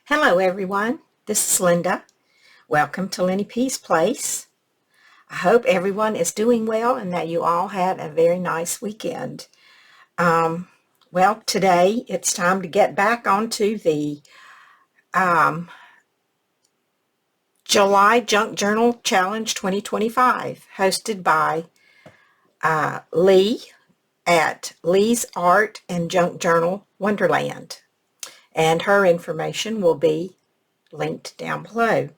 Hello everyone, this is Linda. Welcome to Lenny P's Place. I hope everyone is doing well and that you all had a very nice weekend. Well, today it's time to get back onto the July Junk Journal Challenge 2025, hosted by Lee at Lee's Art and Junk Journal Wonderland. And her information will be linked down below.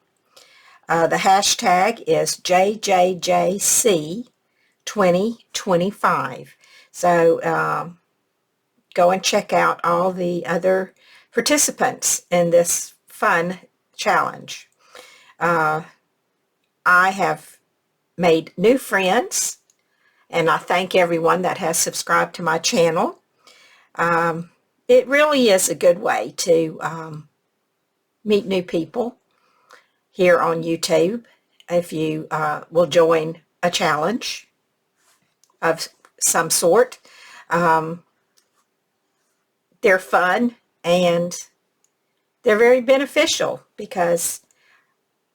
The hashtag is JJJC2025. So go and check out all the other participants in this fun challenge. I have made new friends, and I thank everyone that has subscribed to my channel. It really is a good way to meet new people here on YouTube if you will join a challenge of some sort. They're fun and they're very beneficial because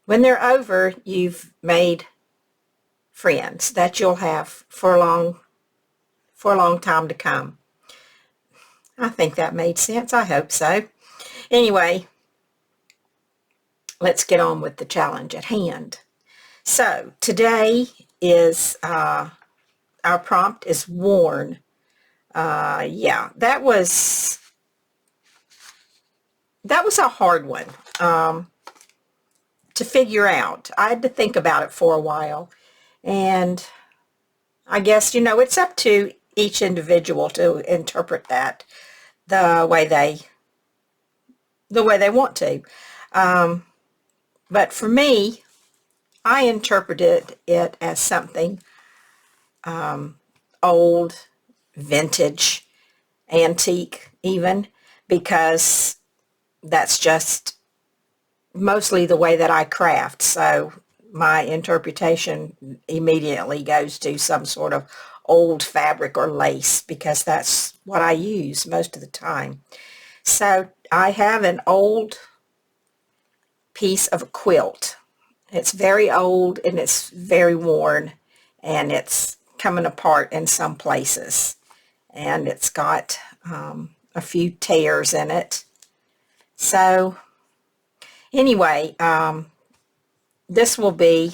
when they're over, you've made friends that you'll have for a long time to come. I think that made sense. I hope so. Anyway, let's get on with the challenge at hand. So today is our prompt is worn. Yeah, that was a hard one to figure out. I had to think about it for a while, and I guess, it's up to each individual to interpret that the way they want to. But for me, I interpreted it as something old, vintage, antique even, because that's just mostly the way that I craft. So my interpretation immediately goes to some sort of old fabric or lace because that's what I use most of the time. So I have an old piece of a quilt. It's very old and it's very worn and it's coming apart in some places. And it's got a few tears in it. So anyway, this will be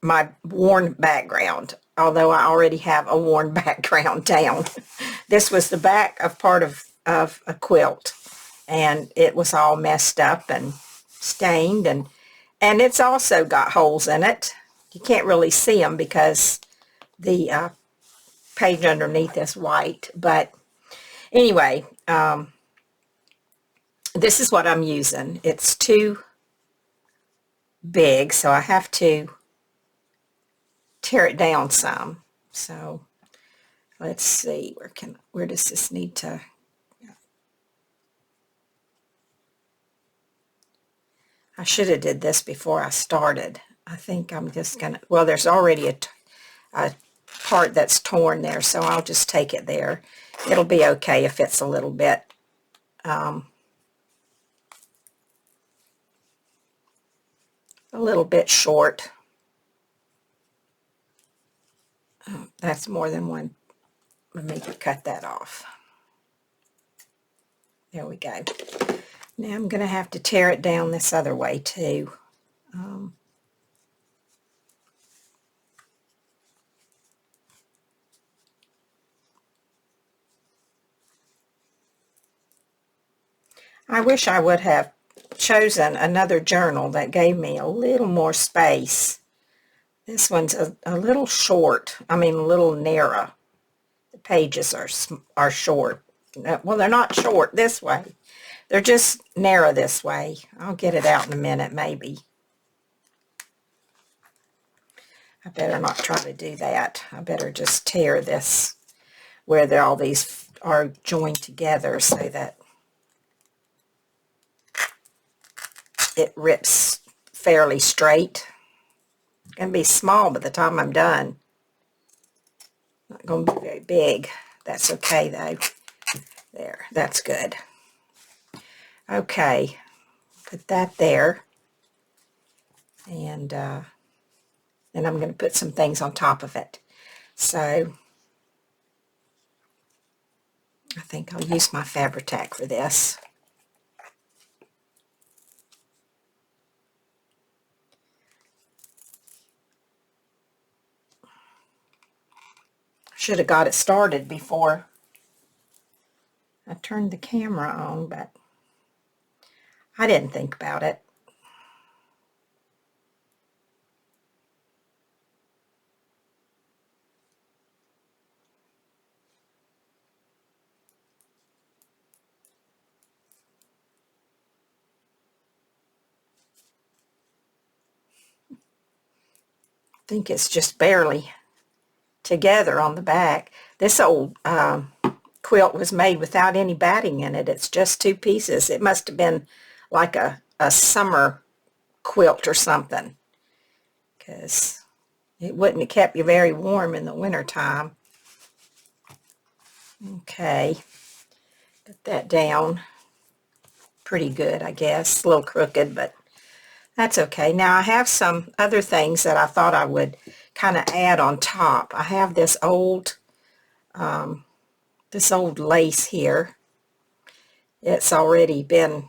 my worn background, although I already have a worn background down. This was the back of part of a quilt, and it was all messed up and stained, and it's also got holes in it. You can't really see them because the page underneath is white, but anyway, this is what I'm using. It's too big, so I have to tear it down some. So let's see, where does this need to? I should have did this before I started. I think I'm just gonna, well, there's already a part that's torn there, so I'll just take it there. It'll be okay if it's a little bit short. Oh, that's more than one. Let me cut that off. There we go. Now I'm going to have to tear it down this other way too. I wish I would have chosen another journal that gave me a little more space. This one's a little short. I mean, a little narrow. The pages are short. Well, they're not short this way. They're just narrow this way. I'll get it out in a minute, maybe. I better not try to do that. I better just tear this where all these are joined together so that it rips fairly straight. It's going to be small by the time I'm done. Not going to be very big. That's okay, though. There, that's good. Okay, put that there. And then I'm going to put some things on top of it. So I think I'll use my Fabri-Tac for this. Should have got it started before I turned the camera on, but I didn't think about it. I think it's just barely together on the back. This old quilt was made without any batting in it. It's just two pieces. It must have been like a summer quilt or something, because it wouldn't have kept you very warm in the winter time. Okay, put that down. Pretty good, I guess. A little crooked, but that's okay. Now I have some other things that I thought I would kind of add on top. I have this old lace here. It's already been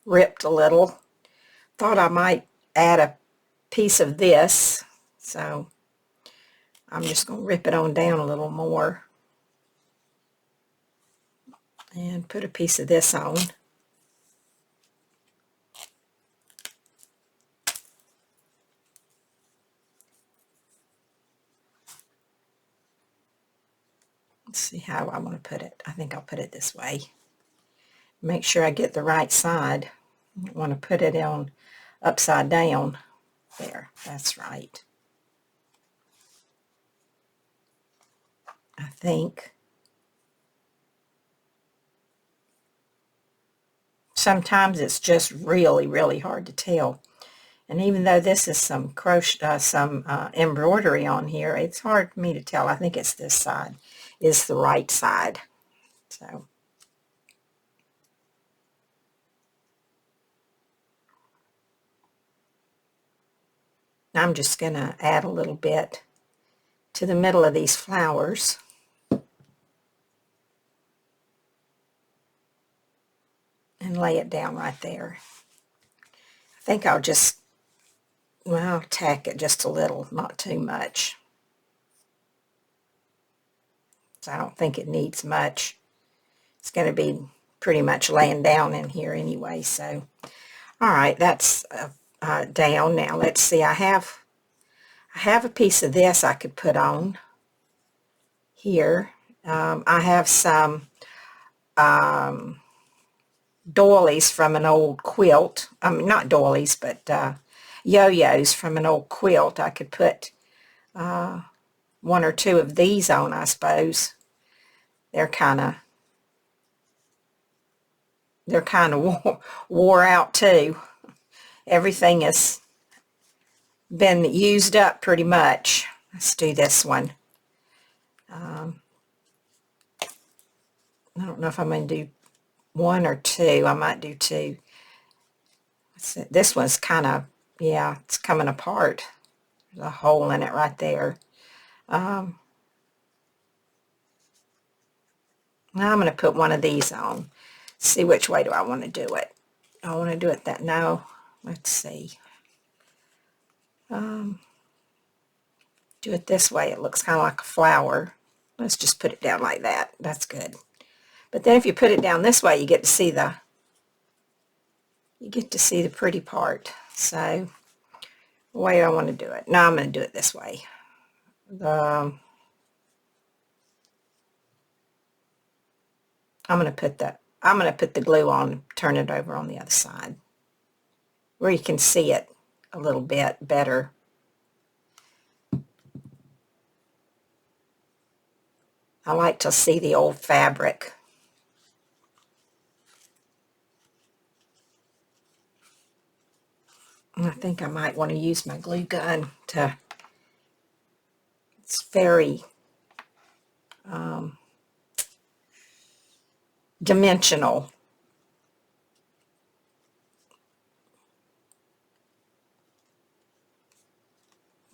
ripped a little. Thought I might add a piece of this, so I'm just going to rip it on down a little more and put a piece of this on. Let's see how I want to put it. I think I'll put it this way. Make sure I get the right side. I want to put it on upside down. There, that's right. I think. Sometimes it's just really, really hard to tell. And even though this is some crochet, embroidery on here, it's hard for me to tell. I think it's this side is the right side. So I'm just going to add a little bit to the middle of these flowers. And lay it down right there. I think I'll just, well, tack it just a little, not too much. So I don't think it needs much. It's going to be pretty much laying down in here anyway. So, all right, that's down. Now let's see. I have a piece of this I could put on here. I have some doilies from an old quilt. I mean, not doilies, but yo-yos from an old quilt. I could put one or two of these on, I suppose. They're kind of wore out too. Everything has been used up pretty much. Let's do this one. I don't know if I'm going to do one or two. I might do two. This one's kind of, yeah, it's coming apart. There's a hole in it right there. Now I'm going to put one of these on. See which way do I want to do it. I want to do it that, no, let's see. Do it this way. It looks kind of like a flower. Let's just put it down like that. That's good. But then if you put it down this way, you get to see the pretty part. So the way I want to do it. Now I'm going to do it this way. I'm going to put the glue on, turn it over on the other side where you can see it a little bit better. I like to see the old fabric. And I think I might want to use my glue gun to, it's very dimensional.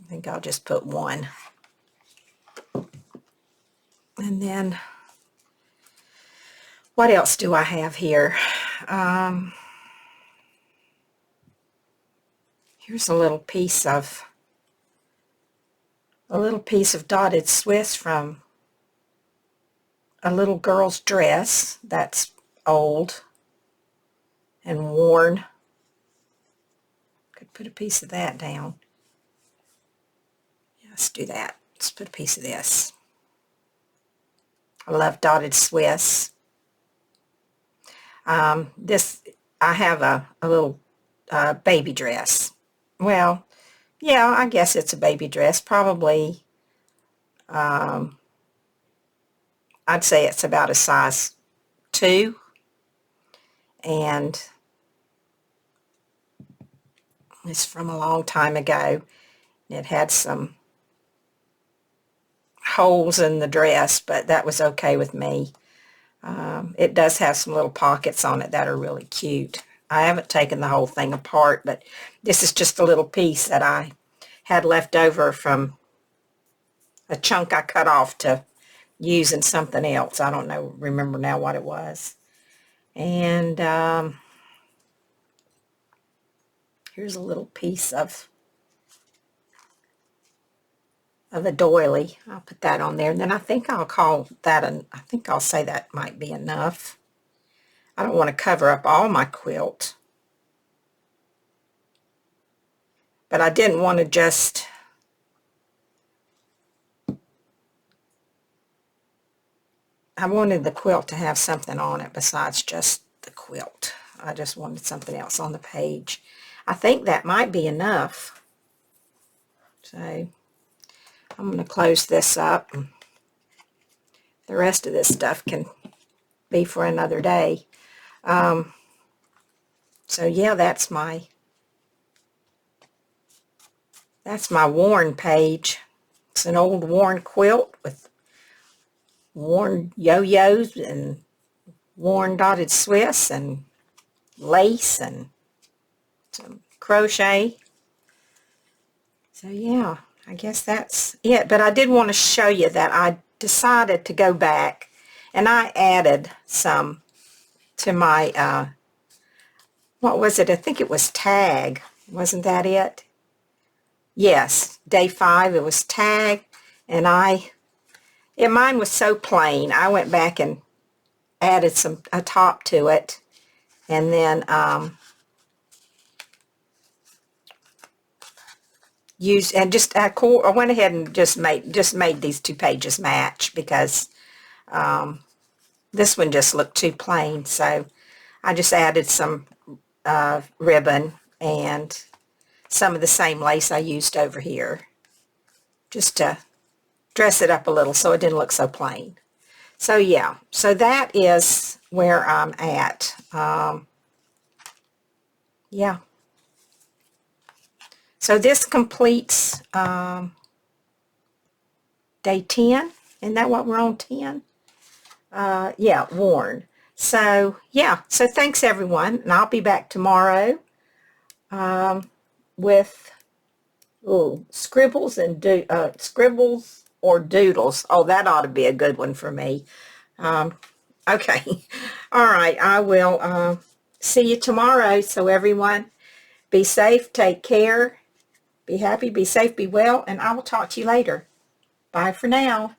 I think I'll just put one. And then, what else do I have here? Here's a little piece of dotted Swiss from a little girl's dress that's old and worn. Could put a piece of that down. Yeah, let's do that. Let's put a piece of this. I love dotted Swiss. This, I have a little baby dress. Well, yeah, I guess it's a baby dress. Probably, I'd say it's about a size 2. And it's from a long time ago. It had some holes in the dress, but that was okay with me. It does have some little pockets on it that are really cute. I haven't taken the whole thing apart, but this is just a little piece that I had left over from a chunk I cut off to use in something else. I don't remember now what it was. And here's a little piece of a doily. I'll put that on there. And then I think I'll call that, I think I'll say that might be enough. I don't want to cover up all my quilt. But I didn't want to just I wanted the quilt to have something on it besides just the quilt. I just wanted something else on the page. I think that might be enough. So I'm going to close this up. The rest of this stuff can be for another day. So yeah, that's my worn page. It's an old worn quilt with worn yo-yos and worn dotted Swiss and lace and some crochet. So yeah, I guess that's it. But I did want to show you that I decided to go back and I added some to my, what was it? I think it was tag. Wasn't that it? Yes, day 5, it was tag. And mine was so plain. I went back and added a top to it. And then I went ahead and just made these 2 pages match because this one just looked too plain. So I just added some ribbon and some of the same lace I used over here just to dress it up a little so it didn't look so plain. So yeah, so that is where I'm at. Yeah. So this completes day 10. Isn't that what we're on, 10? Yeah, worn. So yeah, so thanks everyone, and I'll be back tomorrow with scribbles or doodles. Oh, that ought to be a good one for me. Okay. All right. I will see you tomorrow. So everyone, be safe, take care, be happy, be safe, be well, and I will talk to you later. Bye for now.